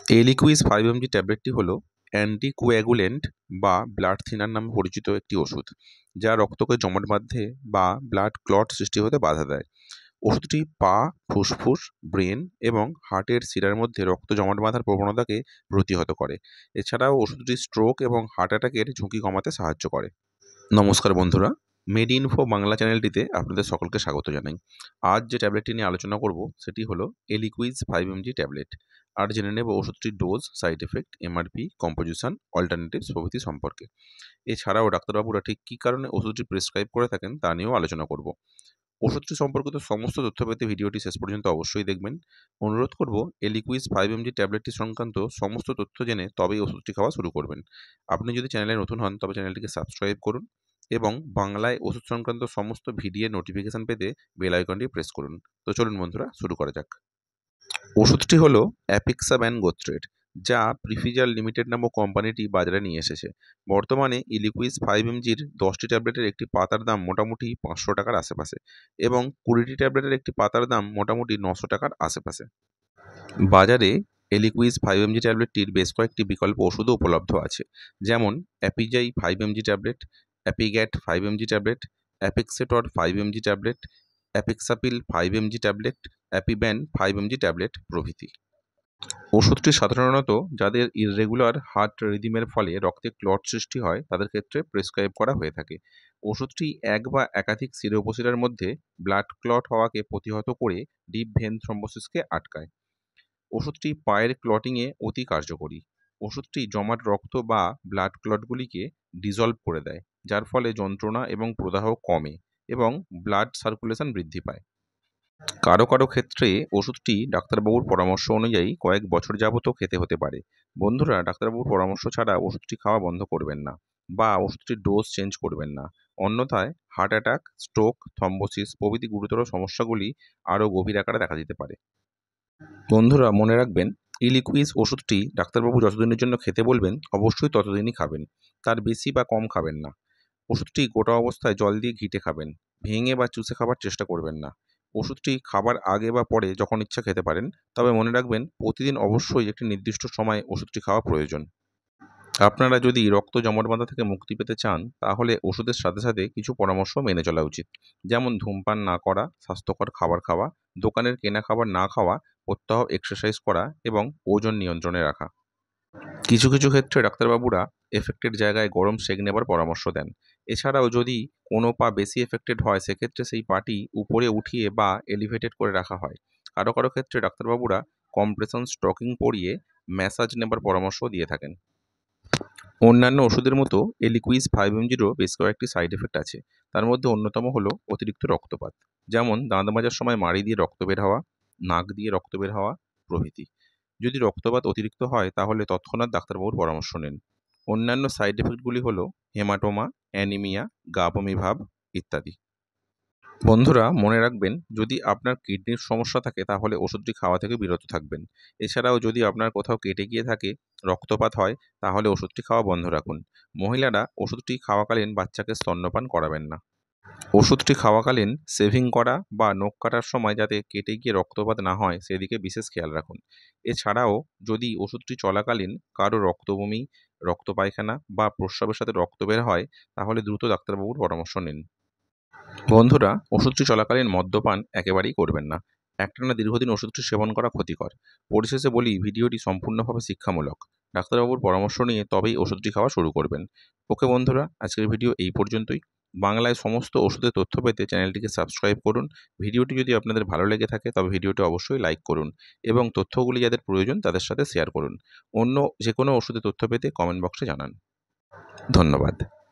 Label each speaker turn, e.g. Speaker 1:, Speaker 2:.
Speaker 1: এলিকুইজ 5 mg ট্যাবলেটটি হলো anticoagulant বা ব্লাড থিনার নামে পরিচিত একটি ওষুধ, যা রক্তকে জমাট বাঁধতে বা ব্লাড ক্লট সৃষ্টি হতে বাধা দেয়। ওষুধটি পা, ফুসফুস, ব্রেন এবং হার্টের শিরার মধ্যে রক্ত জমাট বাঁধার প্রবণতাকে প্রতিহত করে। এছাড়াও ওষুধটি স্ট্রোক এবং হার্ট অ্যাটাকের ঝুঁকি কমাতে সাহায্য করে। নমস্কার বন্ধুরা, মেড ইনফো বাংলা চ্যানেলটিতে আপনাদের সকলকে স্বাগত জানাই। আজ যে ট্যাবলেটটি নিয়ে আলোচনা করব সেটি হলো এলিকুইজ 5 mg ট্যাবলেট। আর জেনে নেব ওষুধটির dose, side effect, MRP, composition, alternatives প্রভৃতি সম্পর্কে। এছাড়াও ডাক্তারবাবুরা ঠিক কী কারণে ওষুধটি প্রেসক্রাইব করে থাকেন তা নিয়েও আলোচনা করব। ওষুধটি সম্পর্কিত সমস্ত তথ্য পেতে ভিডিওটি শেষ পর্যন্ত অবশ্যই দেখবেন। অনুরোধ করব এলিকুইজ 5 mg ট্যাবলেটটি সংক্রান্ত সমস্ত তথ্য জেনে তবেই ওষুধটি খাওয়া শুরু করবেন। আপনি যদি চ্যানেলে নতুন হন তবে চ্যানেলটিকে সাবস্ক্রাইব করুন এবং বাংলায় ওষুধ সংক্রান্ত সমস্ত ভিডিওর নোটিফিকেশান পেতে বেল আইকনটি প্রেস করুন। তো চলুন বন্ধুরা, শুরু করা যাক। ওষুধটি হলো অ্যাপিক্সাব্যান গোত্রের, যা প্রিফিজার লিমিটেড নামক কোম্পানিটি বাজারে নিয়ে এসেছে। বর্তমানে ইলিকুইজ 5 mgর 10টি ট্যাবলেটের একটি পাতার দাম মোটামুটি 500 টাকার আশেপাশে এবং 20টি ট্যাবলেটের একটি পাতার দাম মোটামুটি 900 টাকার আশেপাশে। বাজারে এলিকুইজ 5 mg ট্যাবলেটটির বেশ কয়েকটি বিকল্প ওষুধও উপলব্ধ আছে, যেমন অ্যাপিজাই 5 mg ট্যাবলেট, অ্যাপিগ্যাট 5 mg ট্যাবলেট, অ্যাপিক্সেটর 5 mg ট্যাবলেট, অ্যাপিক্সাপিল 5 mg ট্যাবলেট, অ্যাপিব্যান 5 mg ট্যাবলেট প্রভৃতি। ওষুধটি সাধারণত যাদের ইররেগুলার হার্ট রিদিমের ফলে রক্তে ক্লট সৃষ্টি হয় তাদের ক্ষেত্রে প্রেসক্রাইব করা হয়ে থাকে। ওষুধটি এক বা একাধিক শিরা-উপশিরার মধ্যে ব্লাড ক্লট হওয়াকে প্রতিহত করে ডিপ ভেন থ্রম্বোসিসকে আটকায়। ওষুধটি পায়ের ক্লটিংয়ে অতি কার্যকরী। ওষুধটি জমাট রক্ত বা ব্লাড ক্লটগুলিকে ডিজলভ করে দেয়, যার ফলে যন্ত্রণা এবং প্রদাহ কমে এবং ব্লাড সার্কুলেশন বৃদ্ধি পায়। কারো কারো ক্ষেত্রে ওষুধটি ডাক্তারবাবুর পরামর্শ অনুযায়ী কয়েক বছর যাবতও খেতে হতে পারে। বন্ধুরা, ডাক্তারবাবুর পরামর্শ ছাড়া ওষুধটি খাওয়া বন্ধ করবেন না বা ওষুধটির ডোজ চেঞ্জ করবেন না। অন্যথায় হার্ট অ্যাটাক, স্ট্রোক, থ্রম্বোসিস প্রভৃতি গুরুতর সমস্যাগুলি আরও গভীর আকারে দেখা দিতে পারে। বন্ধুরা, মনে রাখবেন, ইলিকুইজ ওষুধটি ডাক্তারবাবু যতদিনের জন্য খেতে বলবেন অবশ্যই ততদিনই খাবেন, তার বেশি বা কম খাবেন না। ওষুধটি গোটা অবস্থায় জল দিয়ে ঘিটে খাবেন, ভেঙে বা চুষে খাবার চেষ্টা করবেন না। ওষুধটি খাবার আগে বা পরে যখন ইচ্ছা খেতে পারেন, তবে মনে রাখবেন প্রতিদিন অবশ্যই একটি নির্দিষ্ট সময়ে ওষুধটি খাওয়া প্রয়োজন। আপনারা যদি রক্ত জমাট বাঁধা থেকে মুক্তি পেতে চান তাহলে ওষুধের সাথে সাথে কিছু পরামর্শ মেনে চলা উচিত, যেমন ধূমপান না করা, স্বাস্থ্যকর খাবার খাওয়া, দোকানের কেনা খাবার না খাওয়া, প্রত্যহ এক্সারসাইজ করা এবং ওজন নিয়ন্ত্রণে রাখা। কিছু কিছু ক্ষেত্রে ডাক্তারবাবুরা এফেক্টেড জায়গায় গরম সেঁক নেবার পরামর্শ দেন। এছাড়াও যদি কোনো পা বেশি এফেক্টেড হয় সেক্ষেত্রে সেই পাটি উপরে উঠিয়ে বা এলিভেটেড করে রাখা হয়। কারো কারো ক্ষেত্রে ডাক্তারবাবুরা কম্প্রেশন স্টকিং পরিয়ে ম্যাসাজ নেবার পরামর্শ দিয়ে থাকেন। অন্যান্য ওষুধের মতো এলিকুইজ 5 mgরও বেশ কয়েকটি সাইড এফেক্ট আছে। তার মধ্যে অন্যতম হলো অতিরিক্ত রক্তপাত, যেমন দাঁত মাজার সময় মাড়ি দিয়ে রক্ত বের হওয়া, নাক দিয়ে রক্ত বের হওয়া প্রভৃতি। যদি রক্তপাত অতিরিক্ত হয় তাহলে তৎক্ষণাৎ ডাক্তারবাবুর পরামর্শ নিন। অন্যান্য সাইড এফেক্টগুলি হলো হেমাটোমা, অ্যানিমিয়া, গা বমি ভাব ইত্যাদি। বন্ধুরা, মনে রাখবেন, যদি আপনার কিডনির সমস্যা থাকে তাহলে ওষুধটি খাওয়া থেকে বিরত থাকবেন। এছাড়াও যদি আপনার কোথাও কেটে গিয়ে থাকে, রক্তপাত হয়, তাহলে ওষুধটি খাওয়া বন্ধ রাখুন। মহিলারা ওষুধটি খাওয়াকালীন বাচ্চাকে স্তন্যপান করাবেন না। ওষুধটি খাওয়াকালীন শেভিং করা বা নখ কাটার সময় যাতে কেটে গিয়ে রক্তপাত না হয় সেদিকে বিশেষ খেয়াল রাখুন। এছাড়াও যদি ওষুধটি চলাকালীন কারো রক্তবমি, রক্ত পায়খানা বা প্রস্রাবের সাথে রক্ত বের হয় তাহলে দ্রুত ডাক্তারবাবুর পরামর্শ নিন। বন্ধুরা, ওষুধটি চলাকালীন মদ্যপান একেবারেই করবেন না। একটানা দীর্ঘদিন ওষুধটি সেবন করা ক্ষতিকর। পরিশেষে বলি, ভিডিওটি সম্পূর্ণভাবে শিক্ষামূলক। ডাক্তারবাবুর পরামর্শ নিয়ে তবেই ওষুধটি খাওয়া শুরু করবেন। ওকে বন্ধুরা, আজকের ভিডিও এই পর্যন্তই। বাংলায় সমস্ত ওষুধের তথ্য পেতে চ্যানেলটিকে সাবস্ক্রাইব করুন। ভিডিওটি যদি আপনাদের ভালো লেগে থাকে তবে ভিডিওটি অবশ্যই লাইক করুন এবং তথ্যগুলি যাদের প্রয়োজন তাদের সাথে শেয়ার করুন। অন্য যে কোনো ওষুধের তথ্য পেতে কমেন্ট বক্সে জানান। ধন্যবাদ।